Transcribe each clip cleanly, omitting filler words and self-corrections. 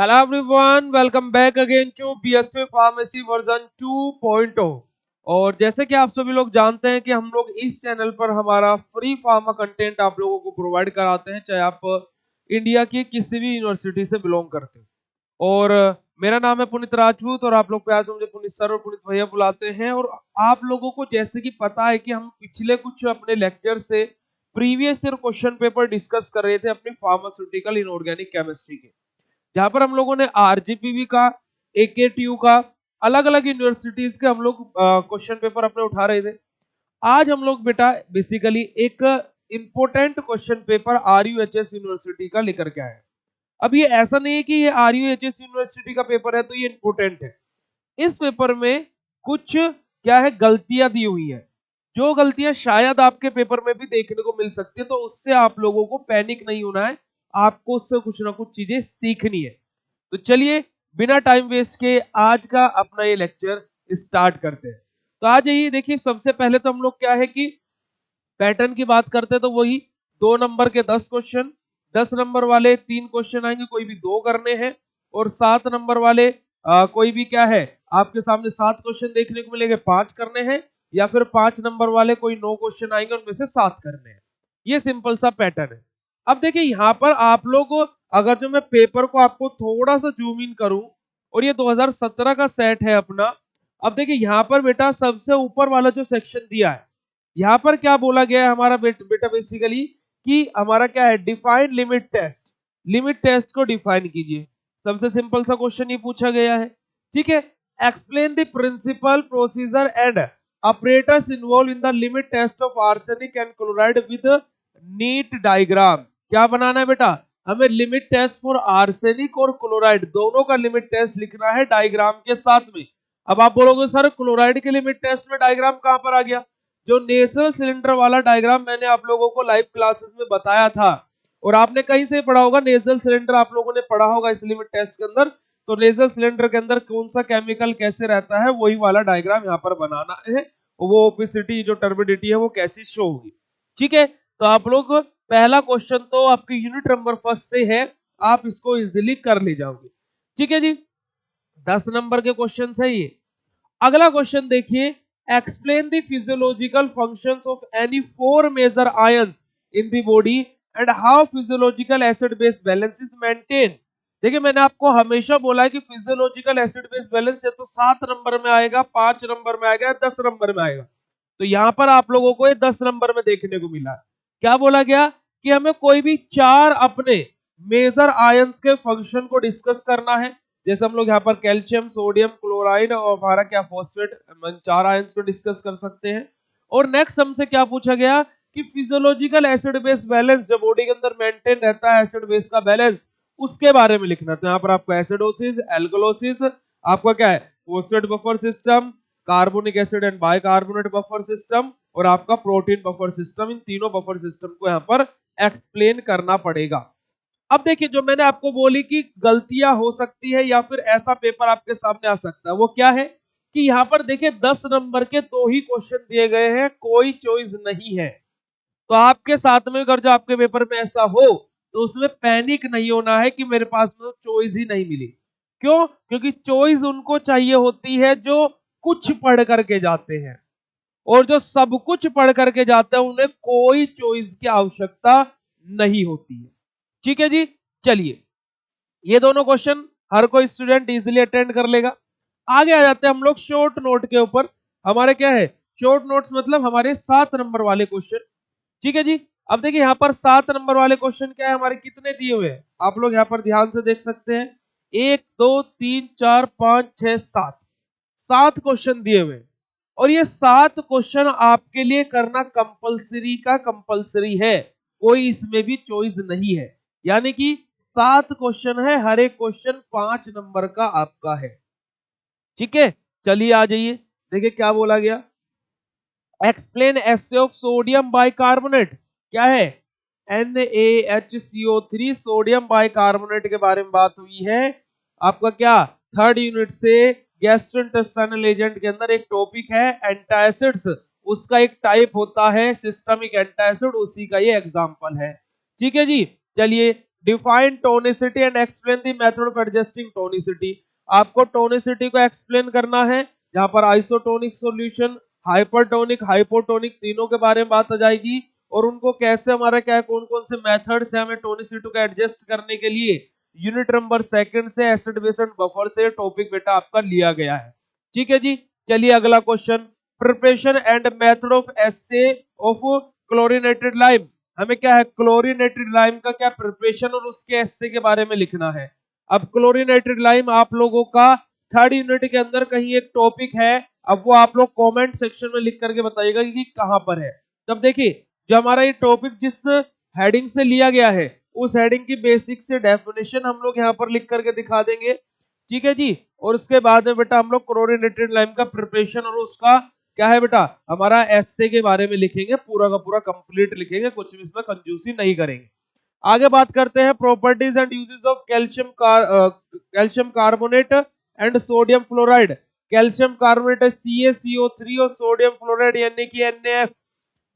Hello everyone, welcome back again to BSP Pharmacy version 2.0। और जैसे कि आप सभी लोग जानते हैं कि हम लोग इस चैनल पर हमारा फ्री फार्मा कंटेंट आप लोगों को प्रोवाइड कराते हैं, चाहे आप इंडिया की किसी भी यूनिवर्सिटी से बिलोंग करते हैं। और मेरा नाम है पुनीत राजपूत और आप लोग प्यार से मुझे पुनीत सर और पुनीत भैया बुलाते हैं। और आप लोगों को जैसे कि पता है कि हम पिछले कुछ अपने लेक्चर से previous year question paper discuss कर रहे थे अपनी फार्मास्यूटिकल इनऑर्गेनिक केमिस्ट्री के, जहां पर हम लोगों ने आरजीपीवी का, एकेटीयू का, अलग अलग यूनिवर्सिटीज के हम लोग क्वेश्चन पेपर अपने उठा रहे थे। आज हम लोग बेटा बेसिकली एक important question paper RUHS university का लेकर के आए। अब ये ऐसा नहीं है कि ये आरयूएचएस यूनिवर्सिटी का पेपर है तो ये इंपॉर्टेंट है। इस पेपर में कुछ क्या है, गलतियां दी हुई है, जो गलतियां शायद आपके पेपर में भी देखने को मिल सकती है, तो उससे आप लोगों को पैनिक नहीं होना है, आपको उससे कुछ ना कुछ चीजें सीखनी है। तो चलिए बिना टाइम वेस्ट के आज का अपना ये लेक्चर स्टार्ट करते हैं। तो आज ये देखिए, सबसे पहले तो हम लोग क्या है कि पैटर्न की बात करते हैं, तो वही 2 नंबर के 10 क्वेश्चन, 10 नंबर वाले 3 क्वेश्चन आएंगे, कोई भी 2 करने हैं। और 7 नंबर वाले कोई भी क्या है, आपके सामने 7 क्वेश्चन देखने को मिलेंगे, 5 करने हैं। या फिर 5 नंबर वाले कोई 9 क्वेश्चन आएंगे, उनमें से 7 करने हैं। ये सिंपल सा पैटर्न है। अब देखिए यहाँ पर आप लोग, अगर जो मैं पेपर को आपको थोड़ा सा जूम इन करूं, और ये 2017 का सेट है अपना। अब देखिए यहाँ पर बेटा सबसे ऊपर वाला जो सेक्शन दिया है, यहाँ पर क्या बोला गया है हमारा बेटा बेसिकली कि हमारा क्या है, define limit test. Limit test को डिफाइन कीजिए। सबसे सिंपल सा क्वेश्चन ये पूछा गया है। ठीक है, explain the principle procedure and apparatus involved in the limit test of arsenic and chloride with NEET diagram. क्या बनाना है बेटा, हमें लिमिट टेस्ट फॉर आर्सेनिक और क्लोराइड दोनों का लिमिट टेस्ट लिखना है डायग्राम के साथ में। अब आप बोलोगे सर क्लोराइड के लिमिट टेस्ट में डायग्राम कहां पर आ गया? जो नेजल सिलेंडर वाला डायग्राम मैंने आप लोगों को लाइव क्लासेस में बताया था, और आपने कहीं से पढ़ा होगा, नेजल सिलेंडर आप लोगों ने पढ़ा होगा इस लिमिट टेस्ट के अंदर। तो नेजल सिलेंडर के अंदर कौन सा केमिकल कैसे रहता है, वही वाला डायग्राम यहाँ पर बनाना है। वो ओपेसिटी जो टर्बिडिटी है वो कैसी शो होगी। ठीक है, तो आप लोग पहला क्वेश्चन तो आपके यूनिट नंबर फर्स्ट से है, आप इसको इजीली कर ले जाओगे। ठीक है जी, 10 नंबर के क्वेश्चन है ये। अगला क्वेश्चन देखिए, explain the physiological functions of any 4 major ions in the body and how physiological acid base balance is maintain. देखिए मैंने आपको हमेशा बोला है कि फिजियोलॉजिकल एसिड बेस बैलेंस या तो 7 नंबर में आएगा, 5 नंबर में आएगा, 10 नंबर में आएगा। तो यहां पर आप लोगों को ये 10 नंबर में देखने को मिला है। क्या बोला गया कि हमें कोई भी 4 अपने मेजर आयंस के फंक्शन को डिस्कस करना है। जैसे हम लोग यहाँ पर कैल्शियम, सोडियम, क्लोराइड और हमारा क्या फॉस्फेट, 4 आयंस को डिस्कस कर सकते हैं। और नेक्स्ट हमसे क्या पूछा गया कि फिजियोलॉजिकल एसिड बेस बैलेंस जो बॉडी के अंदर मेंटेन रहता है, एसिड बेस का बैलेंस, उसके बारे में लिखना। तो यहाँ पर आपको एसिडोसिस, एल्कलोसिस, आपका क्या है phosphate buffer system, carbonic acid and bicarbonate buffer system, और आपका प्रोटीन बफर सिस्टम, इन तीनों बफर सिस्टम को यहाँ पर एक्सप्लेन करना पड़ेगा। अब देखिए जो मैंने आपको बोली कि गलतियां हो सकती है या फिर ऐसा पेपर आपके सामने आ सकता है, वो क्या है कि यहाँ पर देखिए 10 नंबर के 2 ही क्वेश्चन दिए गए हैं, कोई चॉइस नहीं है। तो आपके साथ में अगर जो आपके पेपर में ऐसा हो, तो उसमें पैनिक नहीं होना है कि मेरे पास में चॉइस ही नहीं मिली। क्यों? क्योंकि चॉइस उनको चाहिए होती है जो कुछ पढ़ करके जाते हैं, और जो सब कुछ पढ़ करके जाते हैं उन्हें कोई चॉइस की आवश्यकता नहीं होती है। ठीक है जी, चलिए ये दोनों क्वेश्चन हर कोई स्टूडेंट इजीली अटेंड कर लेगा। आगे आ जाते हैं हम लोग शॉर्ट नोट के ऊपर। हमारे क्या है शॉर्ट नोट्स, मतलब हमारे 7 नंबर वाले क्वेश्चन। ठीक है जी, अब देखिए यहाँ पर 7 नंबर वाले क्वेश्चन क्या है, हमारे कितने दिए हुए हैं आप लोग यहाँ पर ध्यान से देख सकते हैं। 1 2 3 4 5 6 7, 7 क्वेश्चन दिए हुए हैं। और ये 7 क्वेश्चन आपके लिए करना कंपलसरी का कंपलसरी है, कोई इसमें भी चॉइस नहीं है। यानी कि 7 क्वेश्चन है, हर एक क्वेश्चन 5 नंबर का आपका है। ठीक है, चलिए आ जाइए, देखिए क्या बोला गया। Explain S of sodium bicarbonate. क्या है? NaHCO3 सोडियम बाइकार्बोनेट के बारे में बात हुई है। आपका क्या 3rd यूनिट से गैस्ट्रोइंटेस्टाइनल एजेंट के अंदर एक टॉपिक है एंटासिड्स, उसका एक टाइप होता है सिस्टमिक एंटासिड, उसी का ये एग्जांपल है। ठीक है जी, चलिए define tonicity and explain the method of adjusting tonicity. आपको टोनिसिटी को एक्सप्लेन करना है, जहां पर आइसोटोनिक सॉल्यूशन, हाइपरटोनिक, हाइपोटोनिक तीनों के बारे में बात आ जाएगी, और उनको कैसे हमारा क्या है, कौन कौन से मेथड्स है हमें टोनिसिटी को एडजस्ट करने के लिए। यूनिट नंबर सेकंड से एसिड बेस एंड बफर से टॉपिक बेटा आपका लिया गया है। ठीक है जी। चलिए अगला question, preparation and method of essay of chlorinated lime. हमें क्या है, क्लोरीनेटेड लाइम का क्या प्रिपरेशन और उसके एस्से के बारे में लिखना है। अब क्लोरीनेटेड लाइम आप लोगों का थर्ड यूनिट के अंदर कहीं एक टॉपिक है, अब वो आप लोग कमेंट सेक्शन में लिख करके बताइएगा कि कहां पर है। तब देखिए, जो हमारा ये टॉपिक जिस हेडिंग से लिया गया है, उस हेडिंग की बेसिक से डेफिनेशन हम लोग यहाँ पर लिख करके दिखा देंगे। ठीक है जी। और उसके बाद में बेटा हम लोग क्लोरीनेटेड लाइम का प्रिपरेशन और उसका क्या है बेटा हमारा एस्से के बारे में लिखेंगे, पूरा का पूरा कंप्लीट लिखेंगे, कुछ भी इसमें कंजूसी नहीं करेंगे। आगे बात करते हैं properties and uses of calcium carbonate and sodium fluoride. Calcium carbonate CaCO3 और सोडियम फ्लोराइड यानी कि NaF,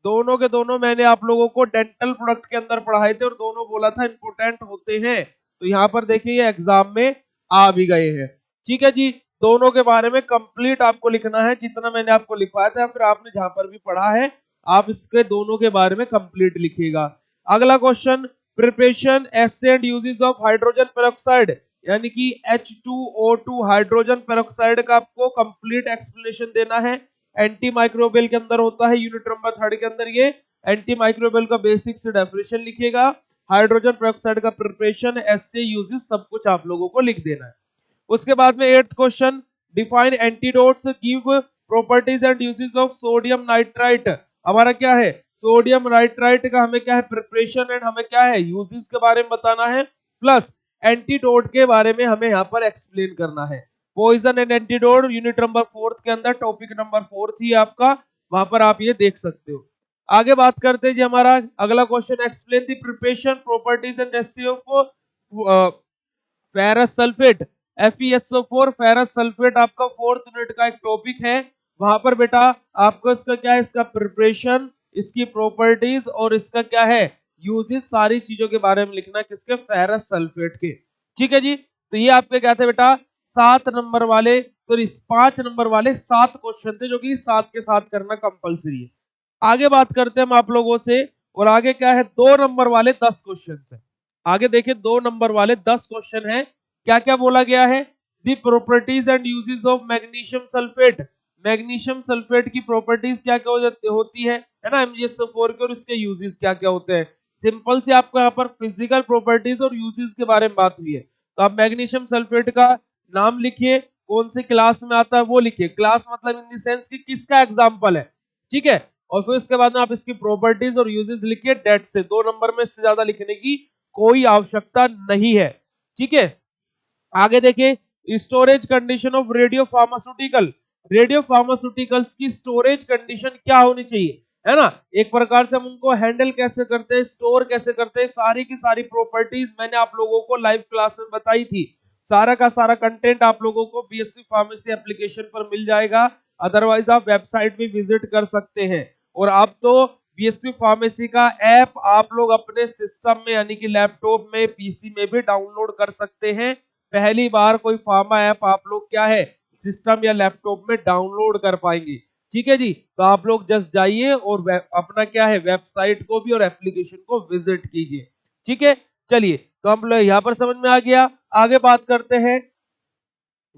दोनों के दोनों मैंने आप लोगों को डेंटल प्रोडक्ट के अंदर पढ़ाए थे और दोनों बोला था इंपोर्टेंट होते हैं। तो यहाँ पर देखिए ये एग्जाम में आ भी गए हैं। ठीक है जी। दोनों के बारे में कंप्लीट आपको लिखना है, जितना मैंने आपको लिखवाया था, फिर आपने जहां पर भी पढ़ा है आप इसके दोनों के बारे में कंप्लीट लिखिएगा। अगला question, preparation essay and uses of hydrogen peroxide यानी कि H2O2 हाइड्रोजन पेरोक्साइड का आपको कंप्लीट एक्सप्लेनेशन देना है। एंटी माइक्रोबियल के अंदर होता है, यूनिट नंबर थर्ड के अंदर ये एंटी माइक्रोबियल का बेसिक से डेफिनेशन लिखिएगा, हाइड्रोजन पेरोक्साइड का प्रिपरेशन, एस्से, यूजेस सब कुछ आप लोगों को लिख देना है। उसके बाद में 8th question, define antidotes, give properties and uses of sodium nitrite. हमारा क्या है, सोडियम नाइट्राइट का हमें क्या है प्रिपरेशन एंड हमें क्या है यूजेस के बारे में बताना है, प्लस एंटीडोट के बारे में हमें यहाँ पर एक्सप्लेन करना है। Poison and antidote unit number 4 के अंदर टॉपिक नंबर 4 थी आपका, वहां पर आप ये देख सकते हो। आगे बात करते हैं जी, हमारा अगला question, explain the preparation, properties and essay of ferrous sulphate. FeSO4 ferrous sulphate आपका फोर्थ यूनिट का एक टॉपिक है। वहां पर बेटा आपको इसका क्या है, इसका प्रिपरेशन, इसकी प्रॉपर्टीज और इसका क्या है यूजेस, सारी चीजों के बारे में लिखना है, किसके, फेरस सल्फेट के। ठीक है जी। तो ये आपके क्या थे बेटा 7 नंबर वाले, सॉरी 5 नंबर वाले 7 क्वेश्चन थे, जो कि 7 के साथ करना कंपलसरी है। आगे बात करते हैं हम आप लोगों से, और आगे क्या है 2 नंबर वाले 10 क्वेश्चन है। आगे देखिए 2 नंबर वाले 10 क्वेश्चन है। क्या क्या बोला गया है, the properties and uses of magnesium sulphate. Magnesium sulphate की प्रॉपर्टीज क्या क्या होती है ना, MgSO4 के, और इसके यूजेस क्या क्या होते हैं। सिंपल से आपको यहाँ पर फिजिकल प्रॉपर्टीज और यूजेस के बारे में बात हुई है। तो आप मैग्नीशियम सल्फेट का नाम लिखिए, कौन से क्लास में आता है वो लिखिए, क्लास मतलब इन द सेंस कि किसका एग्जाम्पल है। ठीक है। और फिर उसके बाद में आप इसकी प्रॉपर्टीज और यूजेस लिखिए, डेट से 2 नंबर में इससे ज्यादा लिखने की कोई आवश्यकता नहीं है। ठीक है। आगे देखिए, storage condition of radio pharmaceutical. Radio pharmaceuticals की स्टोरेज कंडीशन क्या होनी चाहिए, है ना, एक प्रकार से हम उनको हैंडल कैसे करते हैं, स्टोर कैसे करते हैं, सारी की सारी प्रॉपर्टीज मैंने आप लोगों को लाइव क्लास में बताई थी। सारा का सारा कंटेंट आप लोगों को BSc फार्मेसी एप्लीकेशन पर मिल जाएगा, अदरवाइज आप वेबसाइट भी विजिट कर सकते हैं। और आप तो BSc फार्मेसी का ऐप आप लोग अपने सिस्टम में यानी कि लैपटॉप में, PC में भी डाउनलोड कर सकते हैं। पहली बार कोई फार्मा ऐप आप लोग क्या है सिस्टम या लैपटॉप में डाउनलोड कर पाएंगे। ठीक है जी। तो आप लोग जस्ट जाइए और अपना क्या है वेबसाइट को भी और एप्लीकेशन को विजिट कीजिए। ठीक है। चलिए, तो हम लोग यहाँ पर समझ में आ गया। आगे बात करते हैं,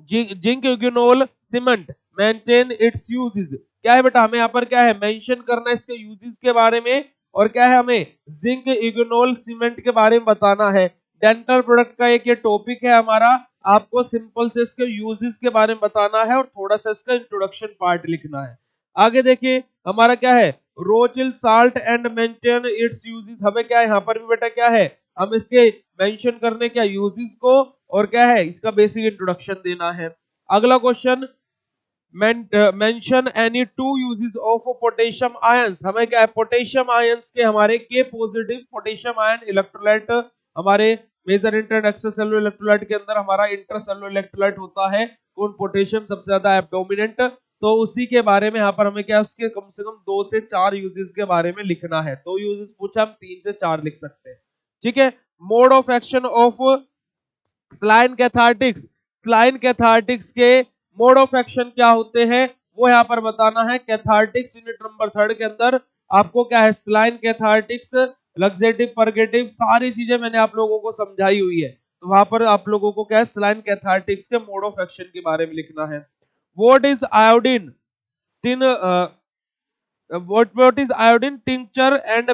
zinc eugenol cement mention its uses. क्या है बेटा, हमें यहाँ पर क्या है मेंशन करना है इसके यूजेस के बारे में, और क्या है हमें जिंक यूग्नोल सीमेंट के बारे में बताना है। डेंटल प्रोडक्ट का एक ये टॉपिक है हमारा, आपको सिंपल से इसके यूजेस के बारे में बताना है और थोड़ा सा इसका इंट्रोडक्शन पार्ट लिखना है। आगे देखिए हमारा क्या है, Rochelle salt and mention its uses. हमें क्या है यहाँ पर भी बेटा क्या है, हम इसके मेंशन करने क्या यूजेस को, और क्या है इसका बेसिक इंट्रोडक्शन देना है। अगला question, mention any two uses of potassium ions. हमें क्या है पोटेशियम आयंस के हमारे के पॉजिटिव पोटेशियम आयन इलेक्ट्रोलाइट, हमारे major inter and extracellular electrolyte के अंदर हमारा इंट्रासेलुलर इलेक्ट्रोलाइट होता है, कौन पोटेशियम सबसे ज्यादा डोमिनेंट। तो उसी के बारे में यहाँ पर हमें क्या उसके कम से कम 2 से 4 यूजेस के बारे में लिखना है। 2 यूजेस पूछा, हम 3 से 4 लिख सकते हैं। ठीक है। Mode of action of saline cathartics, saline cathartics के मोड ऑफ एक्शन क्या होते हैं वो यहाँ पर बताना है। कैथार्टिक्स यूनिट नंबर 3 के अंदर आपको क्या है, सलाइन कैथार्टिक्स, लग्जेटिव परगेटिव सारी चीजें मैंने आप लोगों को समझाई हुई है। तो वहां पर आप लोगों को क्या है, सलाइन कैथार्टिक्स के मोड ऑफ एक्शन के बारे में लिखना है। What is iodine tin, what is iodine tincture and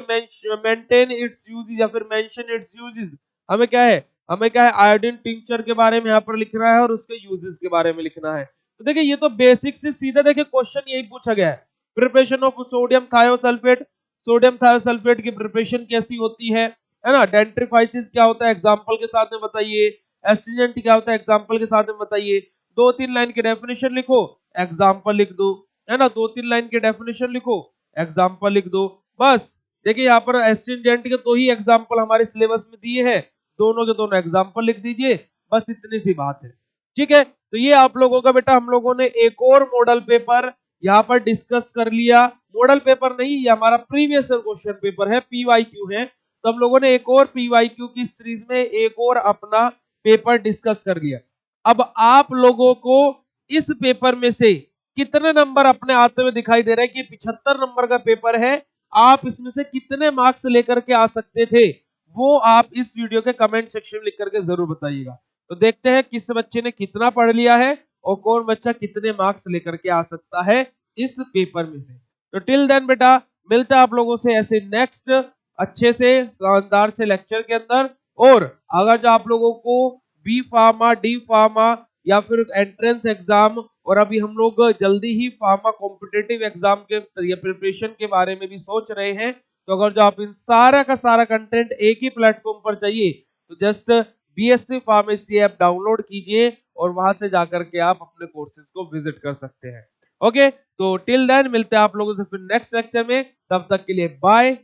maintain its uses या फिर mention its uses। हमें क्या है, हमें क्या है, आयोडीन टिंचर के बारे में यहाँ पर लिखना है और उसके यूजेस के बारे में लिखना है। तो देखिए ये तो बेसिक से सीधा देखिए क्वेश्चन यही पूछा गया है। Preparation of sodium thiosulphate, sodium thiosulphate की प्रिपरेशन कैसी होती है ना। डेंट्रीफाइसिस क्या होता है एग्जांपल के साथ में बताइए। एस्ट्रिजेंट क्या होता है एग्जांपल के साथ में बताइए। दो तीन लाइन की डेफिनेशन लिखो, एग्जांपल लिख दो, है ना। दो तीन लाइन की डेफिनेशन लिखो, एग्जांपल लिख दो, बस। देखिए यहाँ पर एस्ट्रिंजेंट के दो ही एग्जांपल हमारे सिलेबस में दिए हैं, दोनों के दोनों एग्जांपल लिख दीजिए, बस इतनी सी बात है। ठीक है, तो ये आप लोगों का बेटा हम लोगों ने एक और मॉडल पेपर यहाँ पर डिस्कस कर लिया। मॉडल पेपर नहीं, ये हमारा प्रीवियस क्वेश्चन पेपर है, पीवाईक्यू है। तो हम लोगों ने एक और पीवाईक्यू की सीरीज में एक और अपना पेपर डिस्कस कर लिया। अब आप लोगों को इस पेपर में से कितने नंबर अपने आते हुए दिखाई दे रहे हैं कि 75 नंबर का पेपर है, आप इसमें से कितने मार्क्स लेकर के आ सकते थे, वो आप इस वीडियो के कमेंट सेक्शन में लिख करके जरूर बताइएगा। तो देखते हैं किस बच्चे ने कितना पढ़ लिया है और कौन बच्चा कितने मार्क्स लेकर के आ सकता है इस पेपर में से। तो टिल देन बेटा मिलता है आप लोगों से ऐसे नेक्स्ट अच्छे से शानदार से लेक्चर के अंदर। और अगर जो आप लोगों को बी फार्मा, डी फार्मा या फिर एंट्रेंस एग्जाम और अभी हम लोग जल्दी ही फार्मा कॉम्पिटिटिव एग्जाम के प्रिपरेशन के बारे में भी सोच रहे हैं, तो अगर जो आप इन सारा का सारा कंटेंट एक ही प्लेटफॉर्म पर चाहिए तो just BSc pharmacy app download कीजिए और वहां से जाकर के आप अपने कोर्सेज को विजिट कर सकते हैं। ओके, तो टिल देन मिलते हैं आप लोगों से फिर नेक्स्ट लेक्चर में, तब तक के लिए बाय,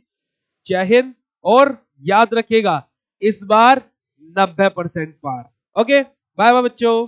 जय हिंद। और याद रखिएगा इस बार 90% पार। ओके, बाय बाय बच्चों।